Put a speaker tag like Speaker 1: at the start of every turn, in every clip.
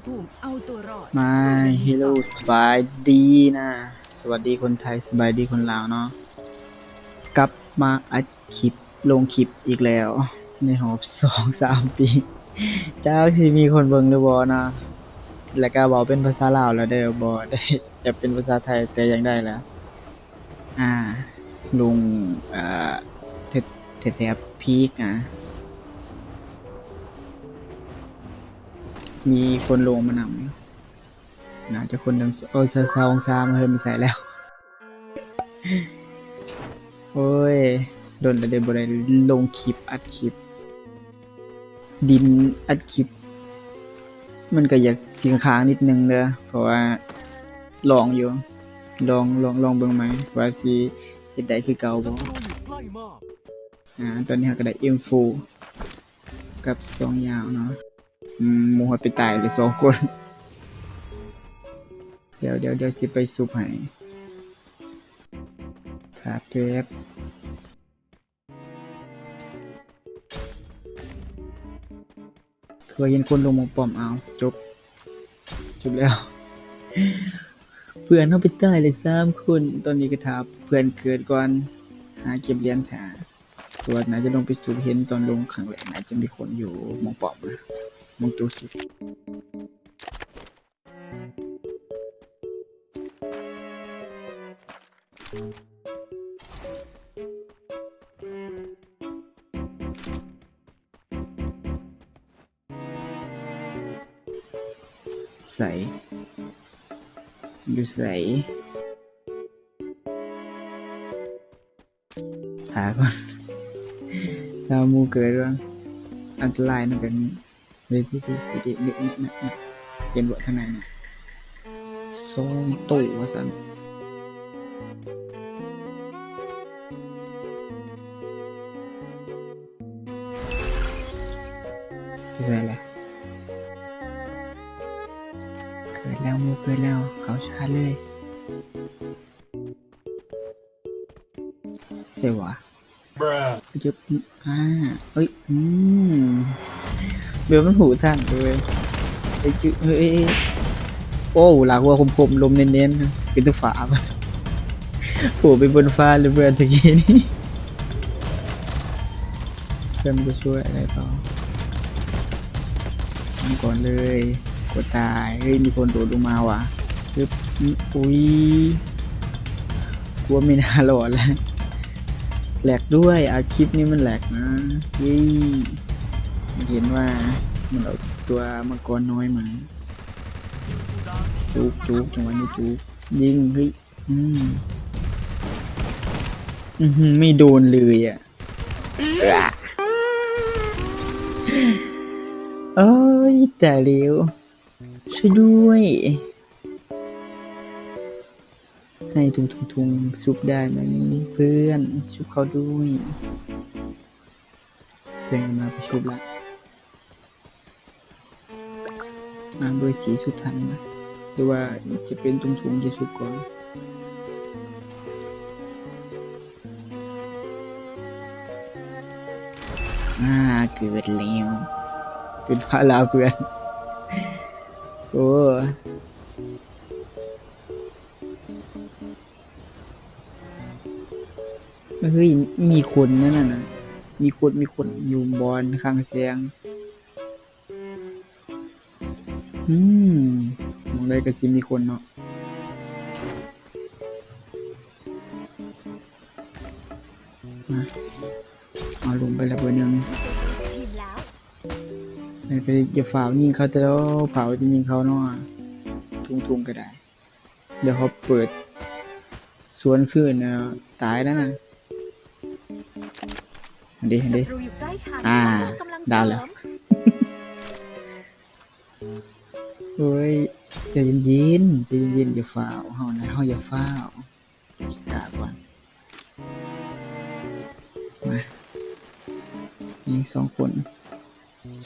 Speaker 1: ภูมิเอาตัวรอด
Speaker 2: มาเฮลโลสบายดีนะสวัสดีคนไทยสบายดีคนลาวเนาะกลับมาอัดคลิปลงคลิปอีกแล้วในรอบ2-3 ปีจากสิมีคนเบิ่งหรือบ่นะแล้วก็เว้าเป็นภาษาลาวแล้วเด้อบ่ได้จะเป็นภาษาไทยแต่ยังได้แล้วอ่าลงอ่าแถบพีกมีคนลงมานำน่าจะคนดัง20-23เฮ้ยไม่ใช่แล้วโอ้ยโดนแล้วเด้บ่ได้ลงคลิปอัดคลิปดินอัดคลิปมันก็อยากเสียงค้างนิดนึงเด้อเพราะว่าลองอยู่ลองเบิ่งไหมว่าสิเฮ็ดได้คือเก่าบ่ตอนนี้เราก็ได้ M4 กับ2ยาวเนาะหมู่ไปตายเลย2 คนเดี๋ยวสิไปซุบให้ครับแป๊บเคยเห็นคนลงหมองป้อมเอาจบแล้ว เพื่อนเฮาไปตายเลย3 คนตอนนี้ก็ถามเพื่อนเกิดก่อนหาเก็บเหรียญถาตัวน่าจะลงไปซุบเห็นตอนลงครั้งแรกน่าจะมีคนอยู่หมองป้อมนะหมองตู้ซุบใส่อยู่ใส่ถาก่อนถ้าหมู่เกิดว่าอันตรายนะแบบนี้เลยที่นี่เห็นบ่ทางไหนน่ะ2ตู้ว่าซั่นที่ใส่ล่ะเกิดแล้วหมู่เกิดแล้วเขาชาร์จเลยใช่วะจะเอ้ยเบลมันหูท่านเลยไอ้จื้อเฮ้ยโอ้หลักว่าคมๆลมเน้นๆเป็นตัวฝาปะโผล่ไปบนฟ้าเลยเพื่อนตะกี้นี้เพื่อนมันจะช่วยอะไรต่อทำก่อนเลยกดตายเฮ้ยมีคนโดดลงมาว่ะปึ๊บอุ้ยกลัวไม่น่ารอดแล้วแหลกด้วยคลิปนี้มันแหลกนะเฮ้ยเห็นว่ามันเอาตัวมังกรน้อยมาจุกจังหวะนี้จุกยิงเฮ้ยไม่โดนเลยอ่ะเอ้ยแต่เร็วช่วยด้วยให้ทุงซุปได้ไหมเพื่อนชุบเขาด้วยเพื่อนมาไปชุบละโดยสีสุดทันไหมหรือว่าจะเป็นทุงจะชุบก่อนเกิดแล้วเป็นพระลาเพื่อนโอ้เฮ้ยมีคนนั่นน่ะมีคนอยู่บอลข้างเสียงมองได้ก็สิมีคนเนาะมาเอาลงไปแล้วเบอร์นึงไปอย่าฝ่ายิงเขาแต่แล้วเผาจะยิงเขาเนาะทุงก็ได้เดี๋ยวเขาเปิดสวนขึ้นนะตายแล้วนะเห็นดิดาวแล้วเฮ้ยใจเย็นอย่าฝ่าเฮานะเฮาอย่าฝ่าจับสกาก่อนมายิง2 คน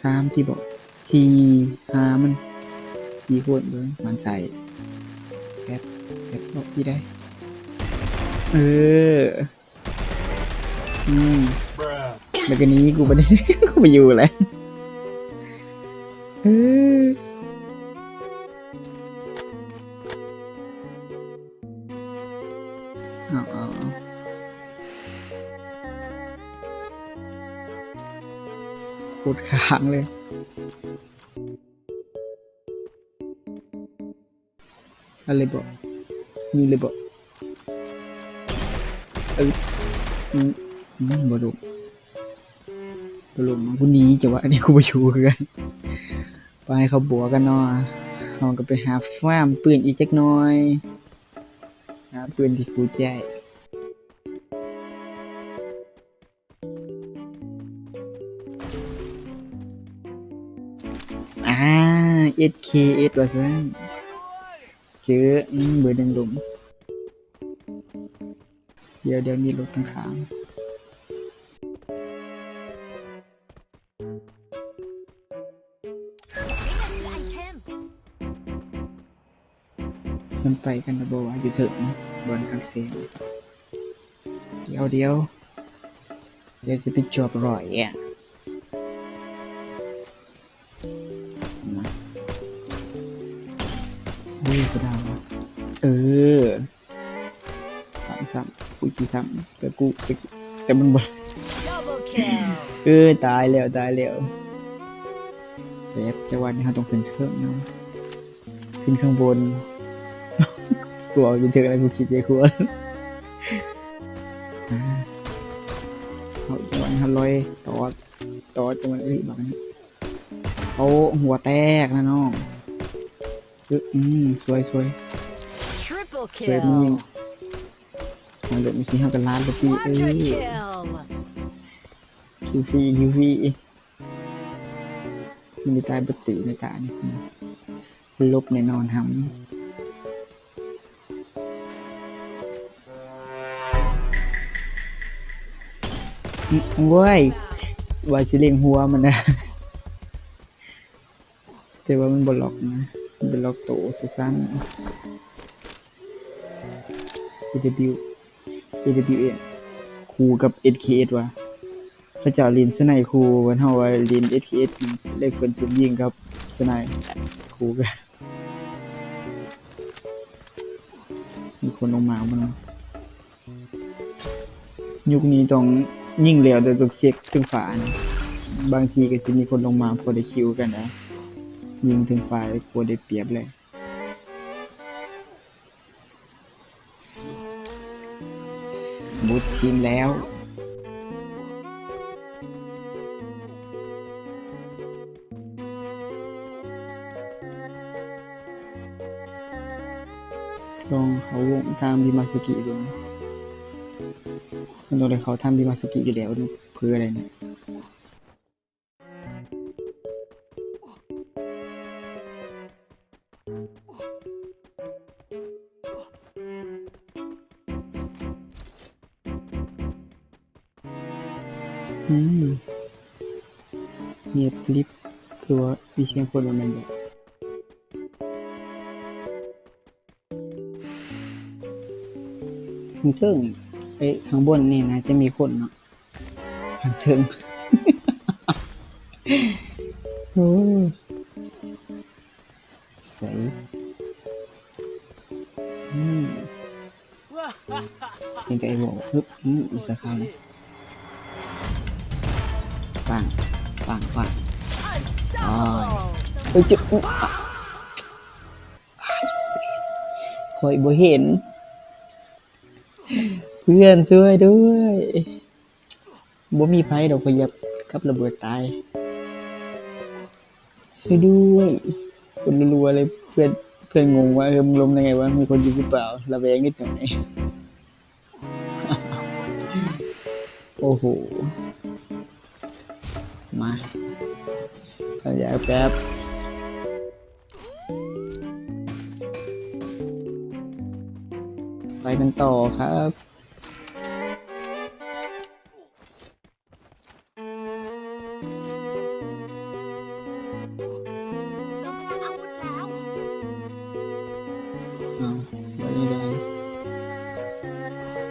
Speaker 2: 3ที่บอก4 5มัน4 คนเลยมันใส่แป๊บบอกที่ได้แล้วก็นี้กูไปอยู่แล้ว เอาพูดค้างเลยอะไรบอกยิงเลยบอกอืมบ่ลงมากูหนีจะว่าอันนี้กูไปอยู่กันไปเขาบัวกันเนาะเราก็ไปหาฟาร์มปืนอีกจักหน่อยหาปืนที่กูใจSKS ว่าซั่นเจอเบอร์1หลุมเดี๋ยวมีรถข้างๆมันไปกันนะบ่ว่าอยู่เถิงบอนคักเสียงเดี๋ยวสิไปจอบรอยอ่ะมากูดาวเออซ้ำกูขี้ซ้ำแต่มันบ่ตายแล้วแบบจังหวะนี้เราต้องขึ้นเทิงเนาะขึ้นข้างบนกูเอาอยู่เทิงแล้วกูคิดใจควรเอาจังหวะนี้เราลอยต่อจังหวะนี้แบบนี้เอาหัวแตกนะน้องสวยมันยิงมันเหลือมีสีห้ากันล้านปกติคิวฟรีมันมีตายปกติในตานี่ลบในนอนหำเว้ยวายสิเลียงหัวมันนะแต่ว่ามันบล็อกนะมันบล็อกโตสั้นAWM คู่กับ SKS ว่ะเขาเจ้าเรียนสไนคู่วันเฮาว่าเรียน SKS เลขเพิ่นสุ่มยิงกับสไนคู่กันมีคนลงมาบ่เนาะยุคนี้ต้องยิงแล้วแต่ต้องเช็คถึงฝานะบางทีก็สิมีคนลงมาพอได้คิวกันนะยิงถึงฝ่ายกลัวได้เปรียบเลยบูททีมแล้วลองเขาวงทางบิมาสกิดูมันต้องได้เขาทำบิมาสกิอยู่แล้วเพื่ออะไรเนี่ยเงียบกริบคือว่ามีเสียงคนว่าแม่นแบบข้างเทิงข้างบนนี่นะจะมีคนเนาะข้างเทิงโอ้ใส่ยังไงบอกอีสคายปังจุดคอยบ่เห็นเพื่อนช่วยด้วยบ่มีไผดอกพยับกับระเบิดตายช่วยด้วยคนรัวๆเลยเพื่อนงงว่ามึงล้มได้ไงวะมีคนอยู่หรือเปล่าระแวงนิดหน่อยโอ้โหมาขยายแป๊บไปกันต่อครับ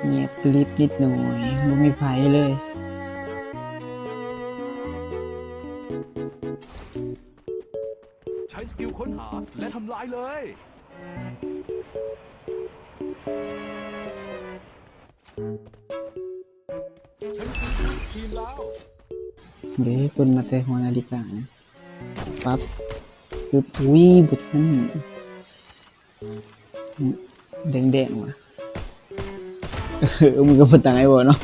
Speaker 2: เงียบกริบนิดหน่อยไม่มีไฟเลย
Speaker 1: ใช้สกิลค้นหาและทำลายเลย ฉันคือทีมแล้ว
Speaker 2: เดี๋ยวคนมาแต่หัวนาฬิกานะปั๊บคืออุ้ยบุทันแดงแดงว่ะมึงก็มาตายบ่เนาะ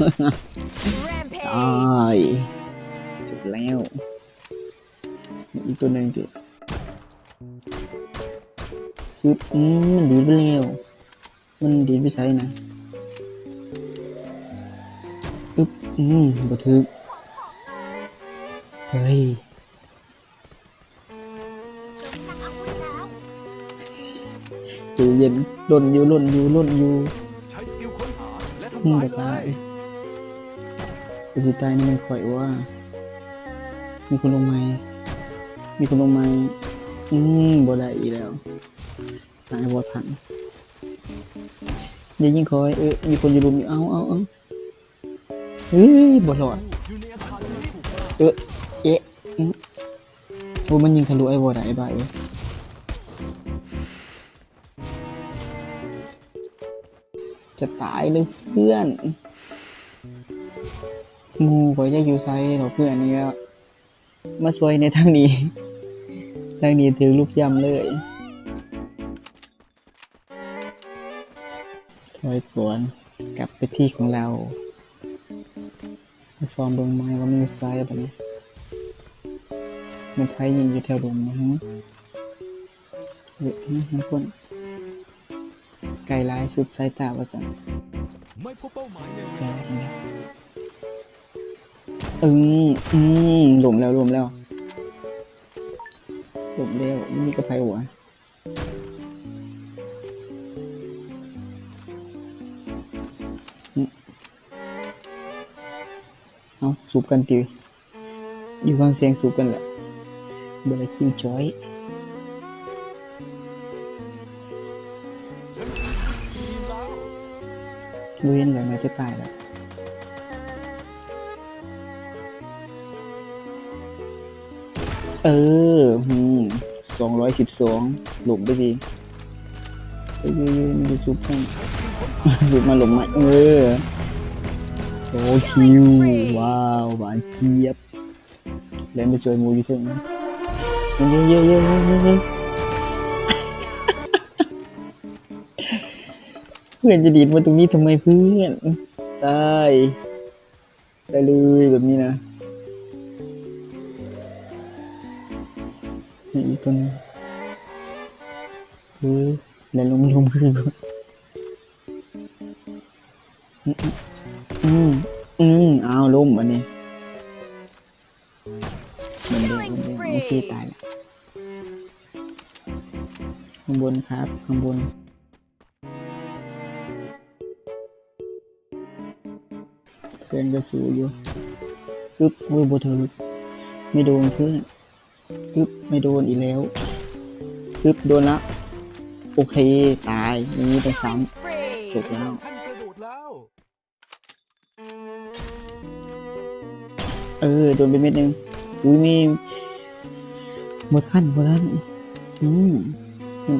Speaker 2: ตายจบแล้วอีกตัวหนึ่งดิคือมันดีไปแล้วมันดีไปใช่นะอึ๊บบ่ถึกเฮ้ยใจเย็นหล่นอยู่
Speaker 1: ใช้สกิลค้นหาและ
Speaker 2: มึ
Speaker 1: ทำ
Speaker 2: ง
Speaker 1: ลาย
Speaker 2: จะ
Speaker 1: เล
Speaker 2: ตาย
Speaker 1: ย
Speaker 2: กูจะตายนี่มันข่อยว่า มีคนลงไม้บ่ได้อีกแล้วตายบ่ทันเดี๋ยวยิงคอยมีคนอยู่รุมอยู่เอาเฮ้ยบ่รอด
Speaker 1: อยู่ในอาคารที่ถูกต้อง
Speaker 2: เอ๊ะโอ้มันยิงทะลุไอ้บ่ได้ไอ้บ้าเอ้ยจะตายเลยเพื่อนงูข่อยจะอยู่ไซเหรอเพื่อนนี่ก็มาช่วยในทางนี้ถือลูกยำเลยถอยก่อนกลับไปที่ของเรามาซ้อมดงไม้ว่ามันอยู่ไซแบบนี้มันไทยยิงอยู่แถวดงนะฮะมันคนไกลลายสุดสายตาว่าจัน
Speaker 1: ไม่พบเป้าหมายเลย
Speaker 2: ใช่ครับหลุมแล้วนี่ก็ไพ่หัวเอาสูบกันติวอยู่ฟังเสียงสูบกันแหละเบลคิวจอย
Speaker 1: ฉันคือทีมแล้ว
Speaker 2: ดูเห็นแล้วน่าจะตายแล้ว212หลุมไปดีมันจะสูบกันสูบมาหลุมมาโอ้คิวว้าวหวานเจี๊ยบเล่นไปช่วยมูอยู่เถอะนะเยอะเพื่อนจะดีดมาตรงนี้ทำไมเพื่อนได้เลยแบบนี้นะอีกตัวนึงแล้วลงขึ้นก่อนเอาล้มอันนี้มันเด้งโอเคตายแล้วข้างบนครับข้างบนเพื่อนก็สู้อยู่บ่เถิดไม่โดนเพื่อนไม่โดนอีกแล้วโดนละโอเคตายอย่างนี้ต้องซ้ำจบแล้ว
Speaker 1: ท่านกระโดดแล้ว
Speaker 2: โดนไปเม็ดนึงอุ้ยมีบ่ทันมัน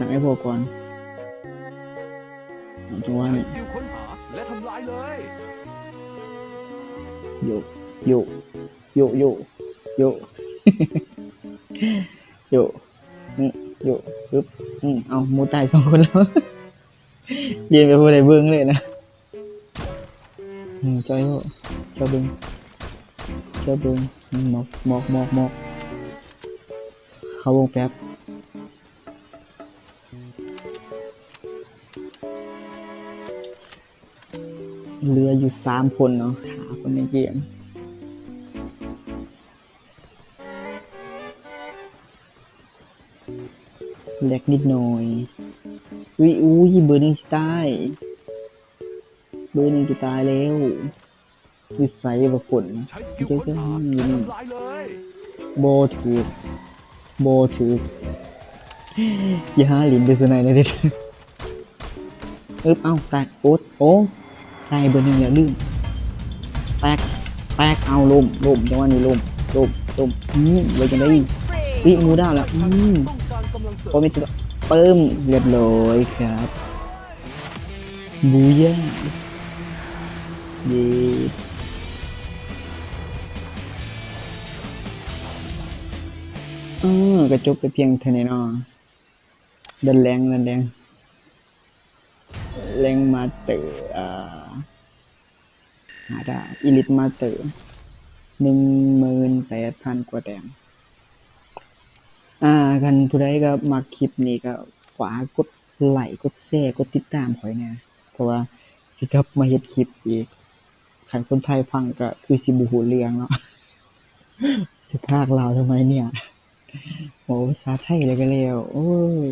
Speaker 2: ดักไอ้พวกก่อนจังหวะ
Speaker 1: ใช้
Speaker 2: นี้
Speaker 1: สกิลค้นหาและทำลายเลย
Speaker 2: โยโยปึ๊บเอาหมูตาย2 คนแล้วยืนไปบ่ได้เบิ่งเลยนะจอยเบิ่งหมอกเข้าวงแป๊บเหลืออยู่3 คนเนาะ5 คนในเกมเล็กนิดหน่อยอุ้ยเบอร์ 1จะตายแล้ววิสัยบ่ผล
Speaker 1: ใช้สกิลค้นหาและทำลายเลย
Speaker 2: บ่ถืออย่าหาลิ้นไปซะหน่อยนะเด็ดเอ้าแตกโอ้ตายเบอร์ 1แล้วลืมแตกเอาล้มจังหวะนี้ล้มไว้จังได๋หมูดาวแล้ว
Speaker 1: ต้องการกำลังเสริ
Speaker 2: พอ
Speaker 1: ม
Speaker 2: มีตัวเปิ่มเรียบร้อยครับบูย่า ดีก็จบไปเพียงเท่านี้เนาะดันแรงแรงมาเตอร์หาได้อีลิทมาเตอร์18,000 กว่าแต้มกันผู้ใดก็มักคลิปนี้ก็ฝากกดไลค์กดแชร์กดติดตามข้อยแหน่เพราะว่าสิกลับมาเฮ็ดคลิปอีกคันคนไทยฟังก็คือสิบ่รู้เรื่องเนาะจะพากลาวทำไมเนี่ยโอ้ภาษาไทยเลยก็แล้วโอ้ย